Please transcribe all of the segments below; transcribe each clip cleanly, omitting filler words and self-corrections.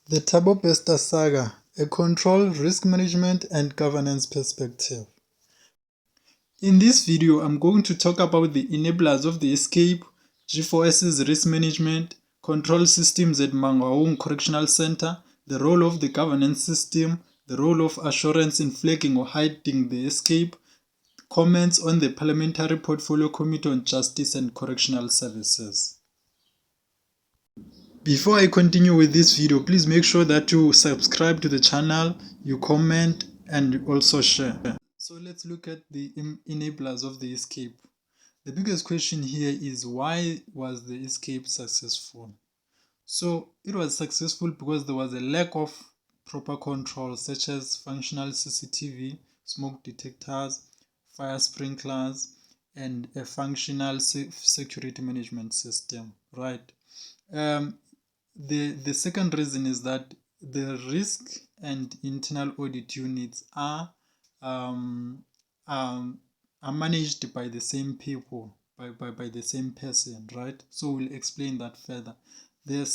The THABO BESTER Saga, a control, risk management and governance perspective. In this video, I'm going to talk about the enablers of the escape, G4S's risk management, control systems at Mangaung Correctional Center, the role of the governance system, the role of assurance in flagging or hiding the escape, comments on the Parliamentary Portfolio Committee on Justice and Correctional Services. Before I continue with this video, please make sure that you subscribe to the channel, you comment, and also share. So let's look at the enablers of the escape. The biggest question here is, why was the escape successful? So it was successful because there was a lack of proper controls such as functional CCTV, smoke detectors, fire sprinklers, and a functional security management system, right? The second reason is that the risk and internal audit units are um, um, managed by the same people, by the same person, right? So we'll explain that further. The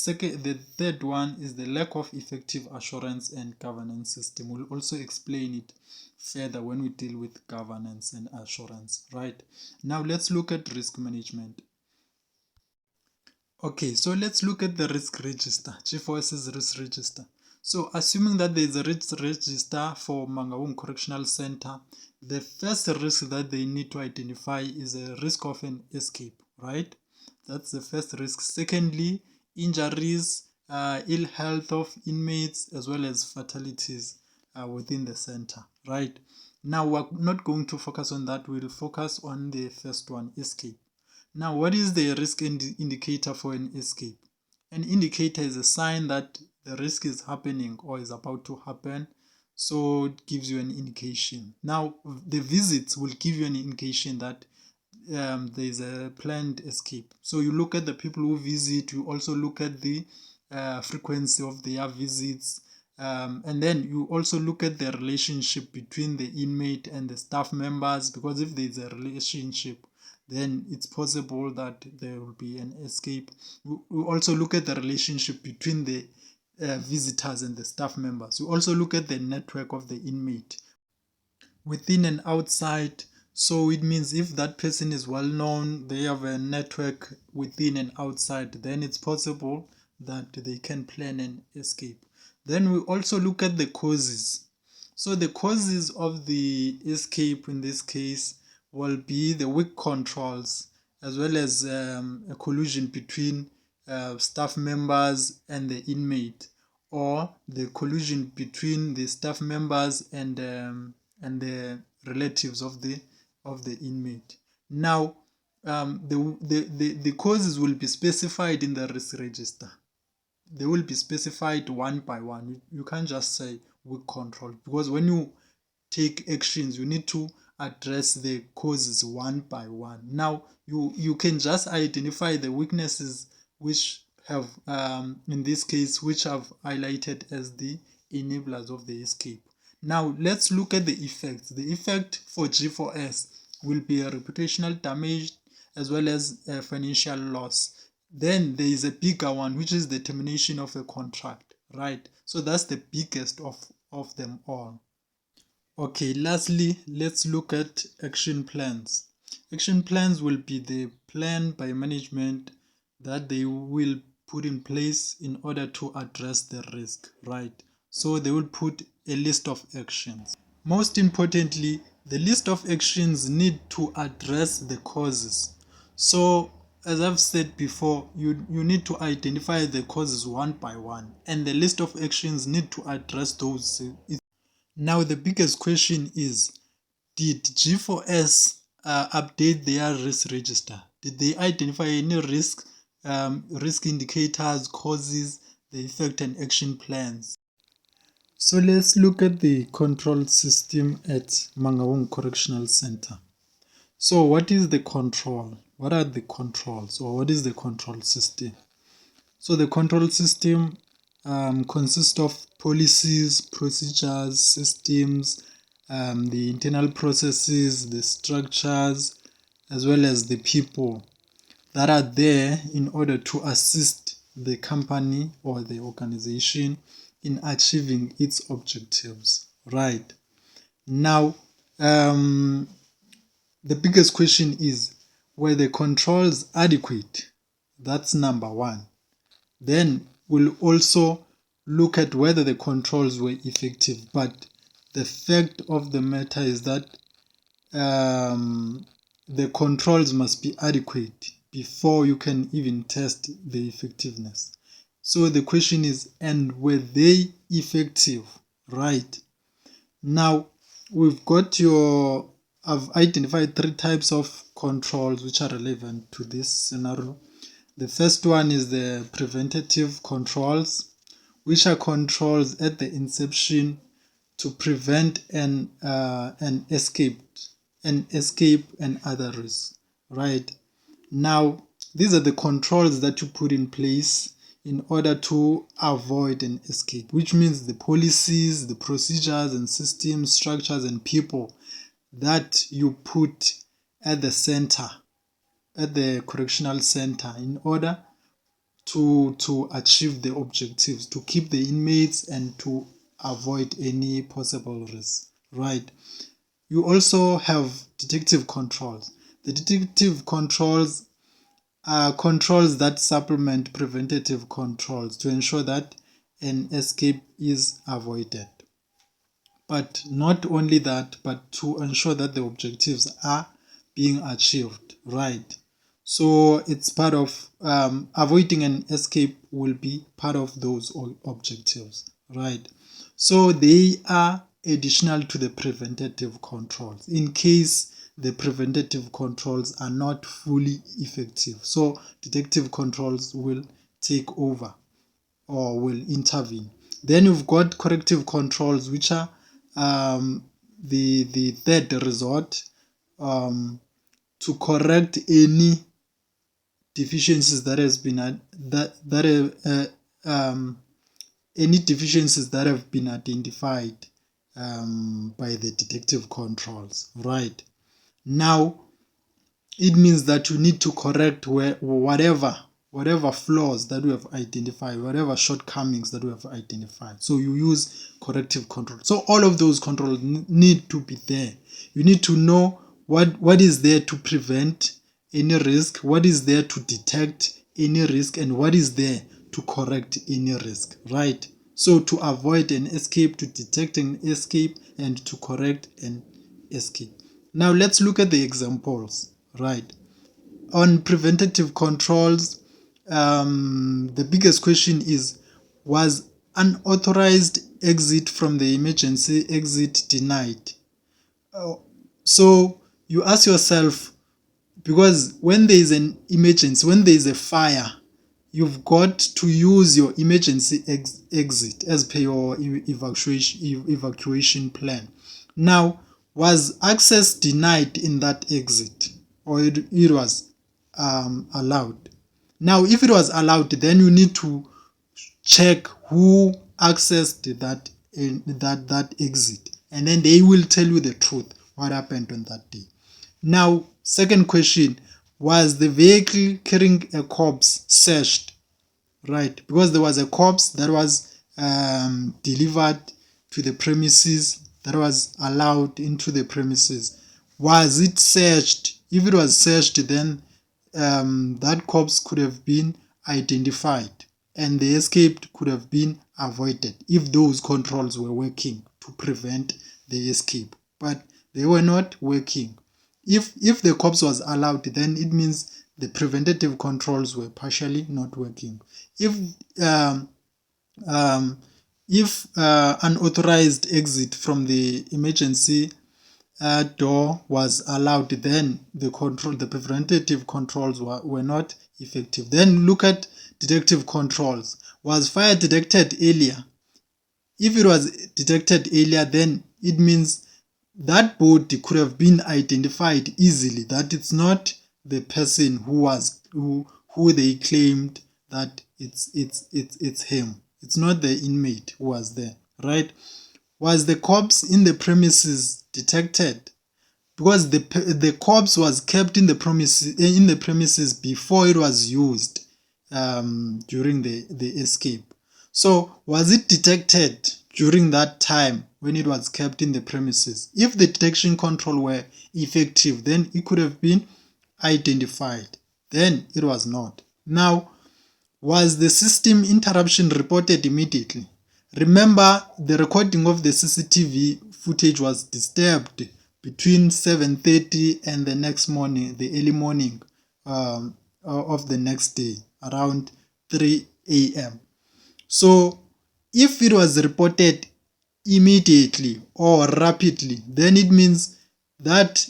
third one is the lack of effective assurance and governance system. We'll also explain it further when we deal with governance and assurance, right? Now let's look at risk management. Okay, so let's look at the risk register, G4S's risk register. So assuming that there is a risk register for Mangaung Correctional Center, the first risk that they need to identify is a risk of an escape, right? That's the first risk. Secondly, injuries, ill health of inmates, as well as fatalities within the center, right? Now, we're not going to focus on that. We'll focus on the first one, escape. Now, what is the risk indicator for an escape? An indicator is a sign that the risk is happening or is about to happen. So it gives you an indication. Now, the visits will give you an indication that there is a planned escape. So you look at the people who visit, you also look at the frequency of their visits, and then you also look at the relationship between the inmate and the staff members, because if there is a relationship, then it's possible that there will be an escape. We also look at the relationship between the visitors and the staff members. We also look at the network of the inmate within and outside. So it means if that person is well known, they have a network within and outside, then it's possible that they can plan an escape. Then we also look at the causes. So the causes of the escape in this case will be the weak controls, as well as a collusion between staff members and the inmate, or the collusion between the staff members and the relatives of the inmate. Now, the causes will be specified in the risk register. They will be specified one by one. You can't just say weak control, because when you take actions, you need to address the causes one by one. Now, you can just identify the weaknesses which have, in this case, which have highlighted as the enablers of the escape. Now, let's look at the effects. The effect for G4S will be a reputational damage as well as a financial loss. Then there is a bigger one, which is the termination of a contract, right? So that's the biggest of them all. Okay, lastly, let's look at action plans. Action plans will be the plan by management that they will put in place in order to address the risk, right? So they will put a list of actions. Most importantly, the list of actions need to address the causes. So as I've said before, you need to identify the causes one by one, and the list of actions need to address those. Now, the biggest question is, did G4S update their risk register? Did they identify any risk indicators, causes, the effect, and action plans? So let's look at the control system at Mangaung Correctional Center. So what is the control? What are the controls, or what is the control system? So the control system consists of policies, procedures, systems, the internal processes, the structures, as well as the people that are there in order to assist the company or the organization in achieving its objectives, right? Now, the biggest question is, were the controls adequate? That's number one. Then we'll also look at whether the controls were effective. But the fact of the matter is that the controls must be adequate before you can even test the effectiveness. So the question is, and were they effective? Right. Now, I've identified 3 types of controls which are relevant to this scenario. The first one is the preventative controls, which are controls at the inception to prevent an escape and other risks. Right. Now, these are the controls that you put in place in order to avoid an escape, which means the policies, the procedures and systems, structures and people that you put at the center, at the correctional center, in order to achieve the objectives, to keep the inmates and to avoid any possible risk, right? You also have detective controls. The detective controls are controls that supplement preventative controls to ensure that an escape is avoided. But not only that, but to ensure that the objectives are being achieved, right? So it's part of avoiding an escape will be part of those objectives, right? So they are additional to the preventative controls in case the preventative controls are not fully effective. So detective controls will take over or will intervene. Then you've got corrective controls, which are the third resort to correct any deficiencies that has been any deficiencies that have been identified by the detective controls. Right. Now, it means that you need to correct whatever flaws that we have identified, whatever shortcomings that we have identified. So you use corrective control. So all of those controls need to be there. You need to know what is there to prevent any risk, what is there to detect any risk, and what is there to correct any risk, right? So to avoid an escape, to detect an escape, and to correct an escape. Now let's look at the examples, right? On preventative controls, the biggest question is, was unauthorized exit from the emergency exit denied? So you ask yourself, because when there is an emergency, when there is a fire, you've got to use your emergency exit as per your evacuation plan. Now, was access denied in that exit, or it was allowed? Now, if it was allowed, then you need to check who accessed that exit, and then they will tell you the truth, what happened on that day. Now, second question, was the vehicle carrying a corpse searched? Right, because there was a corpse that was delivered to the premises, that was allowed into the premises. Was it searched? If it was searched, then that corpse could have been identified and the escape could have been avoided if those controls were working to prevent the escape. But they were not working. If the corpse was allowed, then it means the preventative controls were partially not working. If unauthorized exit from the emergency door was allowed, then the preventative controls were not effective. Then look at detective controls. Was fire detected earlier? If it was detected earlier, then it means that body could have been identified easily, that it's not the person who they claimed that it's him. It's not the inmate who was there, right? Was the corpse in the premises detected? Because the corpse was kept in the premises before it was used during the escape. So was it detected during that time when it was kept in the premises? If the detection control were effective, then it could have been identified. Then it was not. Now, was the system interruption reported immediately? Remember, the recording of the CCTV footage was disturbed between 7:30 and the next morning, the early morning of the next day, around 3 a.m. So if it was reported immediately or rapidly, then it means that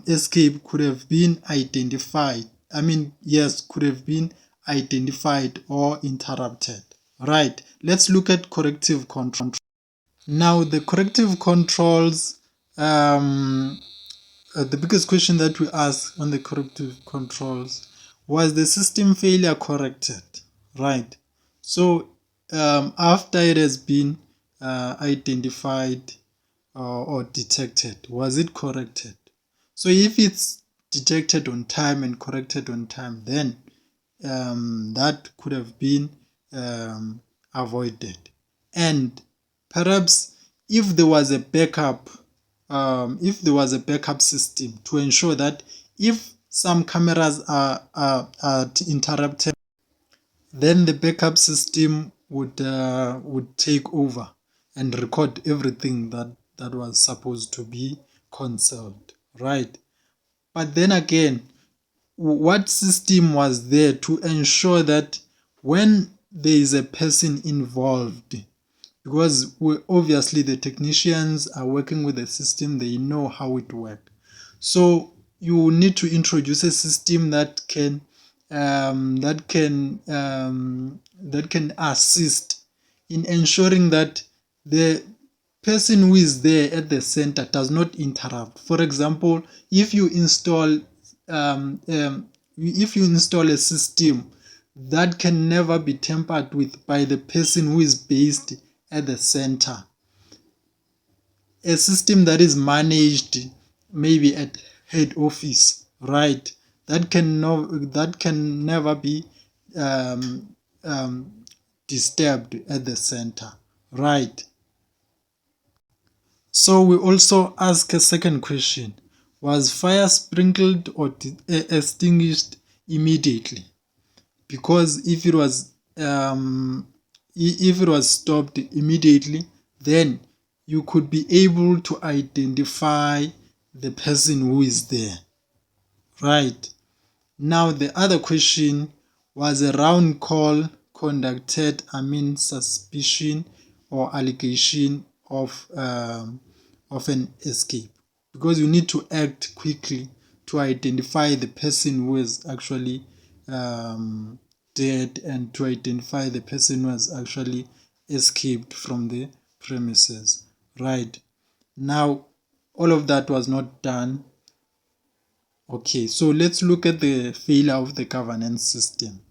escape could have been identified. Yes, could have been identified or interrupted. Right, let's look at corrective control. Now, the corrective controls, the biggest question that we ask on the corrective controls, was the system failure corrected? Right. So after it has been identified or detected, was it corrected? So if it's detected on time and corrected on time, then that could have been avoided. And perhaps if there was a backup, system to ensure that if some cameras are interrupted, then the backup system would take over and record everything that was supposed to be concealed, right? But then again, what system was there to ensure that when there is a person involved, because obviously the technicians are working with the system, they know how it works. So you need to introduce a system that can assist in ensuring that the person who is there at the center does not interrupt. For example, if you install a system that can never be tampered with by the person who is based at the center, a system that is managed maybe at head office, right? That can never be um, disturbed at the center, right? So we also ask a second question: was fire sprinkled or extinguished immediately? Because if it was stopped immediately, then you could be able to identify the person who is there, right? Now the other question: was a round call conducted amid suspicion or allegation of an escape? Because you need to act quickly to identify the person who is actually dead and to identify the person who has actually escaped from the premises, right? Now, all of that was not done. Okay, so let's look at the failure of the governance system.